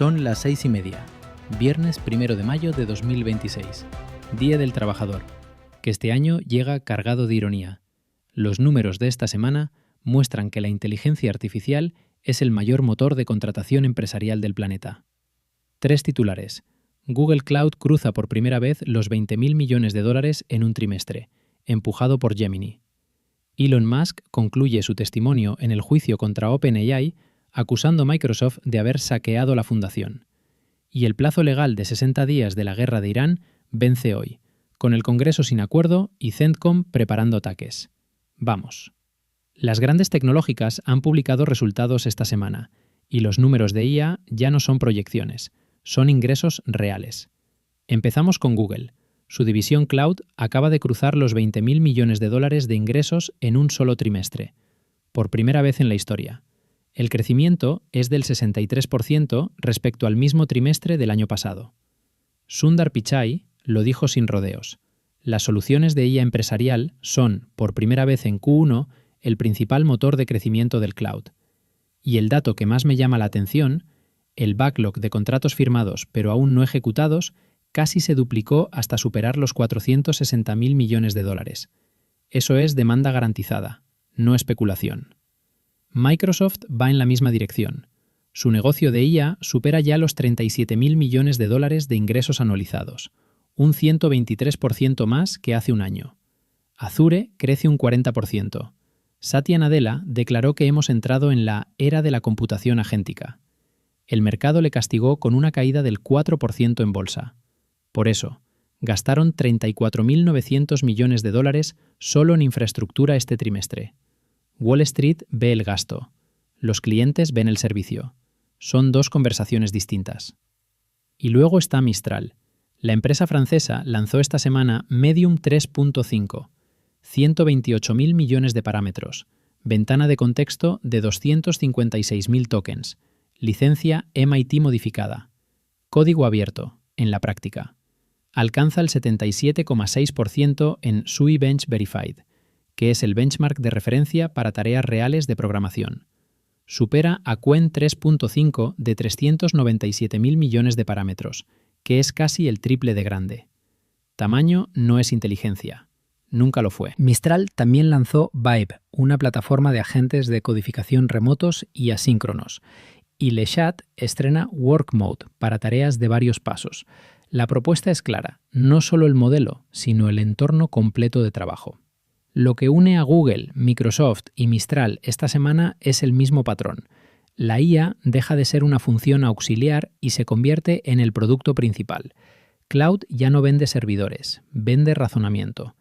Son las 6:30, viernes 1 de mayo de 2026, Día del Trabajador, que este año llega cargado de ironía. Los números de esta semana muestran que la inteligencia artificial es el mayor motor de contratación empresarial del planeta. 3 titulares. Google Cloud cruza por primera vez los $20.000 millones en un trimestre, empujado por Gemini. Elon Musk concluye su testimonio en el juicio contra OpenAI acusando a Microsoft de haber saqueado la fundación. Y el plazo legal de 60 días de la guerra de Irán vence hoy, con el Congreso sin acuerdo y CENTCOM preparando ataques. Vamos. Las grandes tecnológicas han publicado resultados esta semana, y los números de IA ya no son proyecciones, son ingresos reales. Empezamos con Google. Su división Cloud acaba de cruzar los $20.000 millones de ingresos en un solo trimestre, por primera vez en la historia. El crecimiento es del 63% respecto al mismo trimestre del año pasado. Sundar Pichai lo dijo sin rodeos. Las soluciones de IA empresarial son, por primera vez en Q1, el principal motor de crecimiento del cloud. Y el dato que más me llama la atención, el backlog de contratos firmados pero aún no ejecutados, casi se duplicó hasta superar los $460.000 millones. Eso es demanda garantizada, no especulación. Microsoft va en la misma dirección. Su negocio de IA supera ya los $37.000 millones de ingresos anualizados, un 123% más que hace un año. Azure crece un 40%. Satya Nadella declaró que hemos entrado en la era de la computación agéntica. El mercado le castigó con una caída del 4% en bolsa. Por eso, gastaron $34.900 millones solo en infraestructura este trimestre. Wall Street ve el gasto. Los clientes ven el servicio. Son dos conversaciones distintas. Y luego está Mistral. La empresa francesa lanzó esta semana Medium 3.5, 128.000 millones de parámetros, ventana de contexto de 256.000 tokens, licencia MIT modificada, código abierto, en la práctica. Alcanza el 77,6% en SUI Bench Verified, que es el benchmark de referencia para tareas reales de programación. Supera a Qwen 3.5 de 397.000 millones de parámetros, que es casi el triple de grande. Tamaño no es inteligencia. Nunca lo fue. Mistral también lanzó Vibe, una plataforma de agentes de codificación remotos y asíncronos. Y LeChat estrena Work Mode para tareas de varios pasos. La propuesta es clara, no solo el modelo, sino el entorno completo de trabajo. Lo que une a Google, Microsoft y Mistral esta semana es el mismo patrón. La IA deja de ser una función auxiliar y se convierte en el producto principal. Cloud ya no vende servidores, vende razonamiento.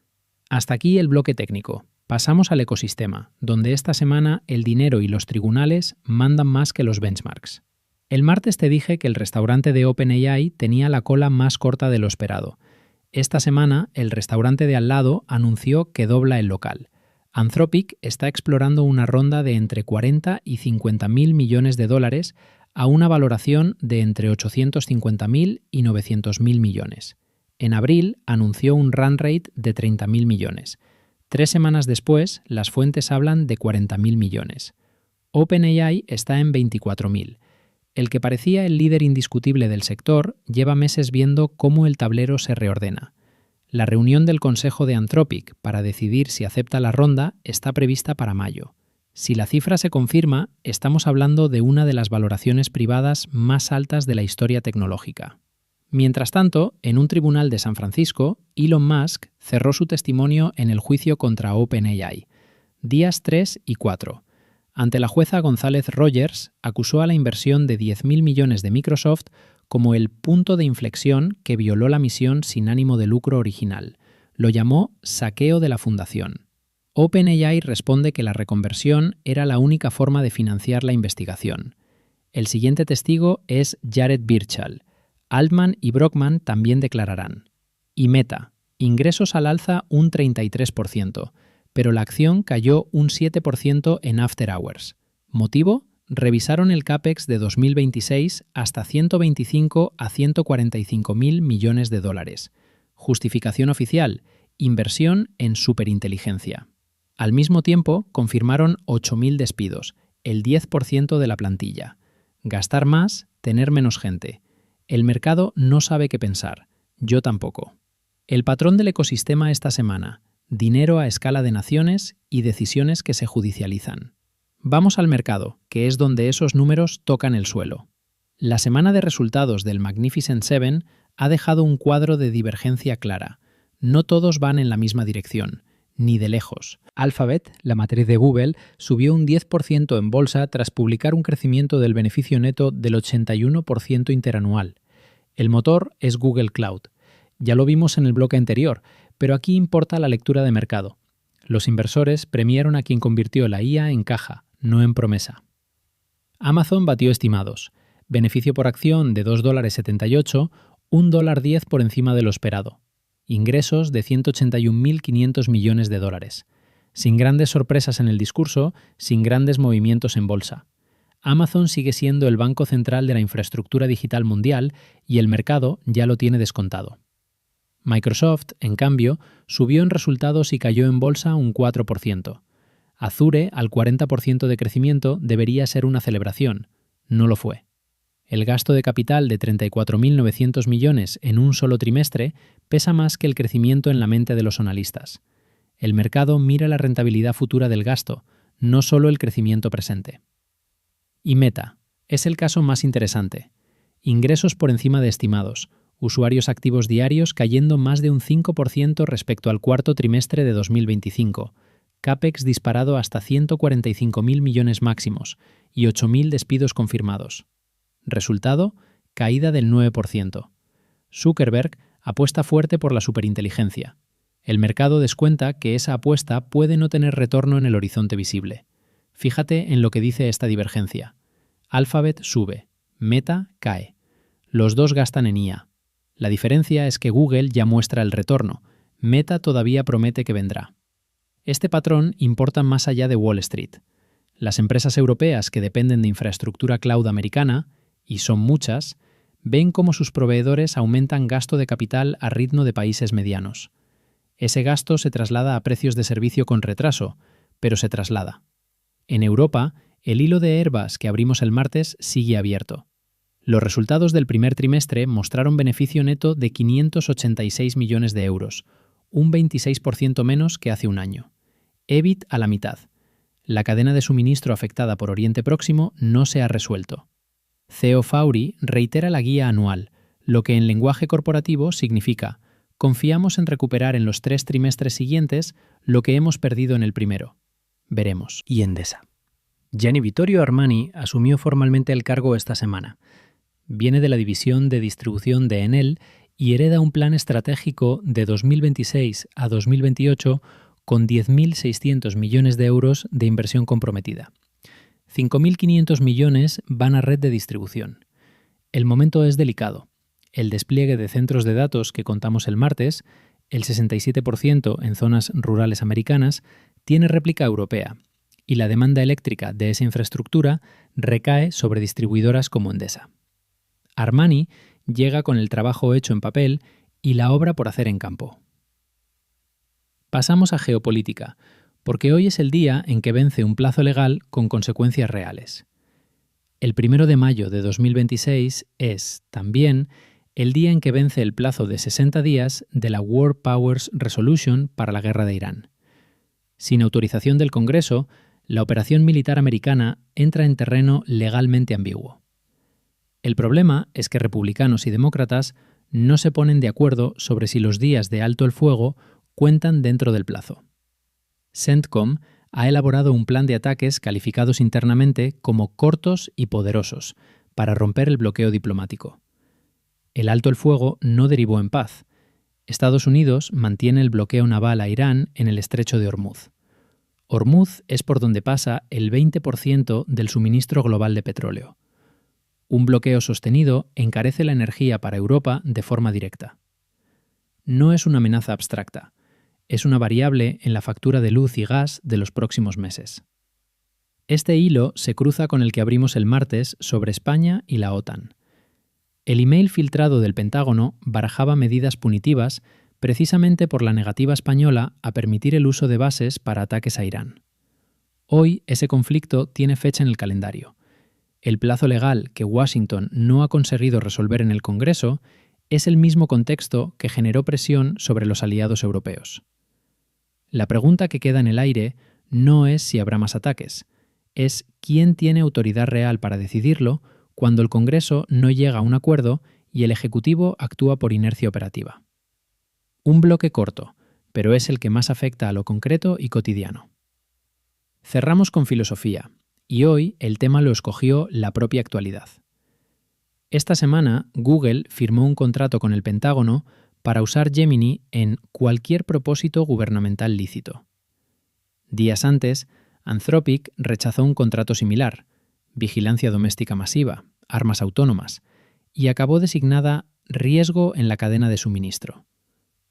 Hasta aquí el bloque técnico. Pasamos al ecosistema, donde esta semana el dinero y los tribunales mandan más que los benchmarks. El martes te dije que el restaurante de OpenAI tenía la cola más corta de lo esperado. Esta semana, el restaurante de al lado anunció que dobla el local. Anthropic está explorando una ronda de entre 40 y 50.000 millones de dólares a una valoración de entre 850.000 y 900.000 millones. En abril anunció un run rate de 30.000 millones. 3 semanas después, las fuentes hablan de 40.000 millones. OpenAI está en 24.000. El que parecía el líder indiscutible del sector lleva meses viendo cómo el tablero se reordena. La reunión del consejo de Anthropic para decidir si acepta la ronda está prevista para mayo. Si la cifra se confirma, estamos hablando de una de las valoraciones privadas más altas de la historia tecnológica. Mientras tanto, en un tribunal de San Francisco, Elon Musk cerró su testimonio en el juicio contra OpenAI. Días 3 y 4. Ante la jueza González Rogers, acusó a la inversión de $10.000 millones de Microsoft como el punto de inflexión que violó la misión sin ánimo de lucro original. Lo llamó saqueo de la fundación. OpenAI responde que la reconversión era la única forma de financiar la investigación. El siguiente testigo es Jared Birchall. Altman y Brockman también declararán. Y Meta, ingresos al alza un 33%. Pero la acción cayó un 7% en After Hours. ¿Motivo? Revisaron el CAPEX de 2026 hasta 125 a 145.000 millones de dólares. Justificación oficial, inversión en superinteligencia. Al mismo tiempo, confirmaron 8.000 despidos, el 10% de la plantilla. Gastar más tener menos gente. El mercado no sabe qué pensar. Yo tampoco. El patrón del ecosistema esta semana: dinero a escala de naciones y decisiones que se judicializan. Vamos al mercado, que es donde esos números tocan el suelo. La semana de resultados del Magnificent Seven ha dejado un cuadro de divergencia clara. No todos van en la misma dirección, ni de lejos. Alphabet, la matriz de Google, subió un 10% en bolsa tras publicar un crecimiento del beneficio neto del 81% interanual. El motor es Google Cloud. Ya lo vimos en el bloque anterior, pero aquí importa la lectura de mercado. Los inversores premiaron a quien convirtió la IA en caja, no en promesa. Amazon batió estimados. Beneficio por acción de $2,78, $1,10 por encima de lo esperado. Ingresos de 181.500 millones de dólares. Sin grandes sorpresas en el discurso, sin grandes movimientos en bolsa. Amazon sigue siendo el banco central de la infraestructura digital mundial y el mercado ya lo tiene descontado. Microsoft, en cambio, subió en resultados y cayó en bolsa un 4%. Azure, al 40% de crecimiento, debería ser una celebración. No lo fue. El gasto de capital de 34.900 millones en un solo trimestre pesa más que el crecimiento en la mente de los analistas. El mercado mira la rentabilidad futura del gasto, no solo el crecimiento presente. Y Meta es el caso más interesante. Ingresos por encima de estimados, usuarios activos diarios cayendo más de un 5% respecto al cuarto trimestre de 2025, CAPEX disparado hasta 145.000 millones máximos y 8.000 despidos confirmados. Resultado: caída del 9%. Zuckerberg apuesta fuerte por la superinteligencia. El mercado descuenta que esa apuesta puede no tener retorno en el horizonte visible. Fíjate en lo que dice esta divergencia. Alphabet sube, Meta cae. Los dos gastan en IA. La diferencia es que Google ya muestra el retorno. Meta todavía promete que vendrá. Este patrón importa más allá de Wall Street. Las empresas europeas que dependen de infraestructura cloud americana, y son muchas, ven cómo sus proveedores aumentan gasto de capital a ritmo de países medianos. Ese gasto se traslada a precios de servicio con retraso, pero se traslada. En Europa, el hilo de Airbus que abrimos el martes sigue abierto. Los resultados del primer trimestre mostraron beneficio neto de 586 millones de euros, un 26% menos que hace un año. EBIT a la mitad. La cadena de suministro afectada por Oriente Próximo no se ha resuelto. CEO Faury reitera la guía anual, lo que en lenguaje corporativo significa: confiamos en recuperar en los 3 trimestres siguientes lo que hemos perdido en el primero. Veremos. Y Endesa. Gianni Vittorio Armani asumió formalmente el cargo esta semana. Viene de la división de distribución de Enel y hereda un plan estratégico de 2026 a 2028 con 10.600 millones de euros de inversión comprometida. 5.500 millones van a red de distribución. El momento es delicado. El despliegue de centros de datos que contamos el martes, el 67% en zonas rurales americanas, tiene réplica europea, y la demanda eléctrica de esa infraestructura recae sobre distribuidoras como Endesa. Armani llega con el trabajo hecho en papel y la obra por hacer en campo. Pasamos a geopolítica, porque hoy es el día en que vence un plazo legal con consecuencias reales. El 1 de mayo de 2026 es, también, el día en que vence el plazo de 60 días de la War Powers Resolution para la guerra de Irán. Sin autorización del Congreso, la operación militar americana entra en terreno legalmente ambiguo. El problema es que republicanos y demócratas no se ponen de acuerdo sobre si los días de alto el fuego cuentan dentro del plazo. CENTCOM ha elaborado un plan de ataques calificados internamente como cortos y poderosos para romper el bloqueo diplomático. El alto el fuego no derivó en paz. Estados Unidos mantiene el bloqueo naval a Irán en el estrecho de Hormuz. Hormuz es por donde pasa el 20% del suministro global de petróleo. Un bloqueo sostenido encarece la energía para Europa de forma directa. No es una amenaza abstracta. Es una variable en la factura de luz y gas de los próximos meses. Este hilo se cruza con el que abrimos el martes sobre España y la OTAN. El email filtrado del Pentágono barajaba medidas punitivas precisamente por la negativa española a permitir el uso de bases para ataques a Irán. Hoy ese conflicto tiene fecha en el calendario. El plazo legal que Washington no ha conseguido resolver en el Congreso es el mismo contexto que generó presión sobre los aliados europeos. La pregunta que queda en el aire no es si habrá más ataques, es quién tiene autoridad real para decidirlo cuando el Congreso no llega a un acuerdo y el Ejecutivo actúa por inercia operativa. Un bloque corto, pero es el que más afecta a lo concreto y cotidiano. Cerramos con filosofía, y hoy el tema lo escogió la propia actualidad. Esta semana, Google firmó un contrato con el Pentágono para usar Gemini en cualquier propósito gubernamental lícito. Días antes, Anthropic rechazó un contrato similar, vigilancia doméstica masiva, armas autónomas, y acabó designada riesgo en la cadena de suministro,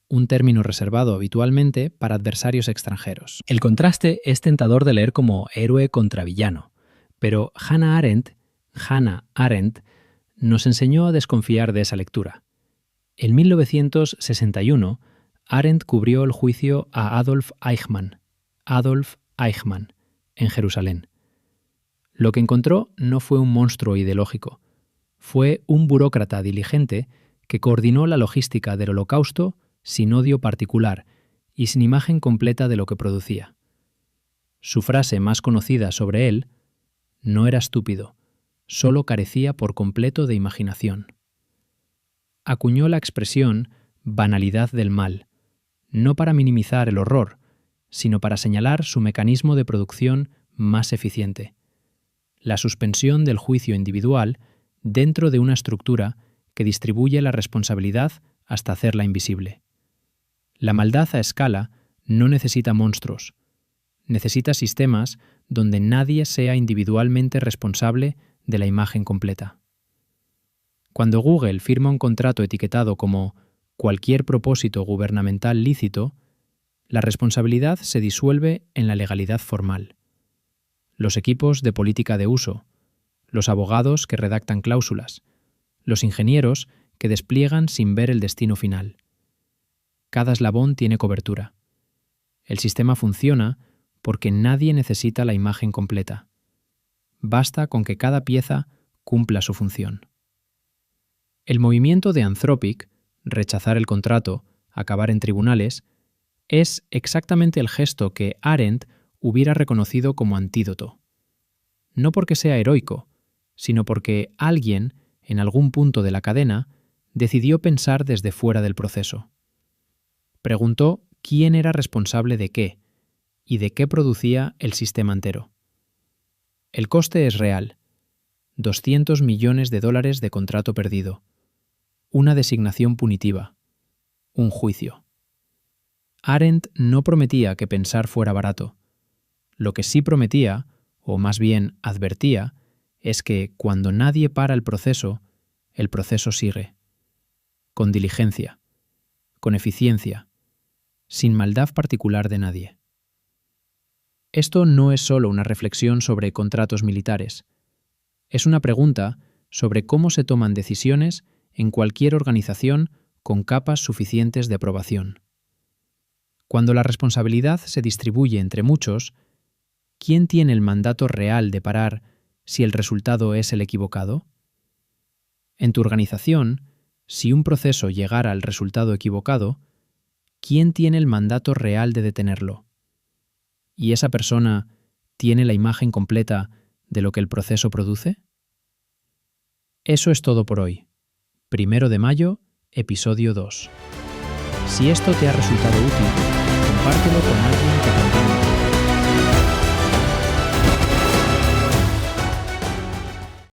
un término reservado habitualmente para adversarios extranjeros. El contraste es tentador de leer como héroe contra villano, pero Hannah Arendt nos enseñó a desconfiar de esa lectura. En 1961, Arendt cubrió el juicio a Adolf Eichmann, en Jerusalén. Lo que encontró no fue un monstruo ideológico, fue un burócrata diligente que coordinó la logística del Holocausto sin odio particular y sin imagen completa de lo que producía. Su frase más conocida sobre él: no era estúpido, solo carecía por completo de imaginación. Acuñó la expresión banalidad del mal, no para minimizar el horror, sino para señalar su mecanismo de producción más eficiente: la suspensión del juicio individual dentro de una estructura que distribuye la responsabilidad hasta hacerla invisible. La maldad a escala no necesita monstruos, necesita sistemas donde nadie sea individualmente responsable de la imagen completa. Cuando Google firma un contrato etiquetado como cualquier propósito gubernamental lícito, la responsabilidad se disuelve en la legalidad formal. Los equipos de política de uso, los abogados que redactan cláusulas, los ingenieros que despliegan sin ver el destino final. Cada eslabón tiene cobertura. El sistema funciona porque nadie necesita la imagen completa. Basta con que cada pieza cumpla su función. El movimiento de Anthropic, rechazar el contrato, acabar en tribunales, es exactamente el gesto que Arendt hubiera reconocido como antídoto. No porque sea heroico, sino porque alguien, en algún punto de la cadena, decidió pensar desde fuera del proceso. Preguntó quién era responsable de qué y de qué producía el sistema entero. El coste es real: $200 millones de contrato perdido, una designación punitiva, un juicio. Arendt no prometía que pensar fuera barato. Lo que sí prometía, o más bien advertía, es que cuando nadie para el proceso sigue. Con diligencia, con eficiencia, sin maldad particular de nadie. Esto no es solo una reflexión sobre contratos militares. Es una pregunta sobre cómo se toman decisiones en cualquier organización con capas suficientes de aprobación. Cuando la responsabilidad se distribuye entre muchos, ¿quién tiene el mandato real de parar si el resultado es el equivocado? En tu organización, si un proceso llegara al resultado equivocado, ¿quién tiene el mandato real de detenerlo? ¿Y esa persona tiene la imagen completa de lo que el proceso produce? Eso es todo por hoy. 1 de mayo, episodio 2. Si esto te ha resultado útil, compártelo con alguien que también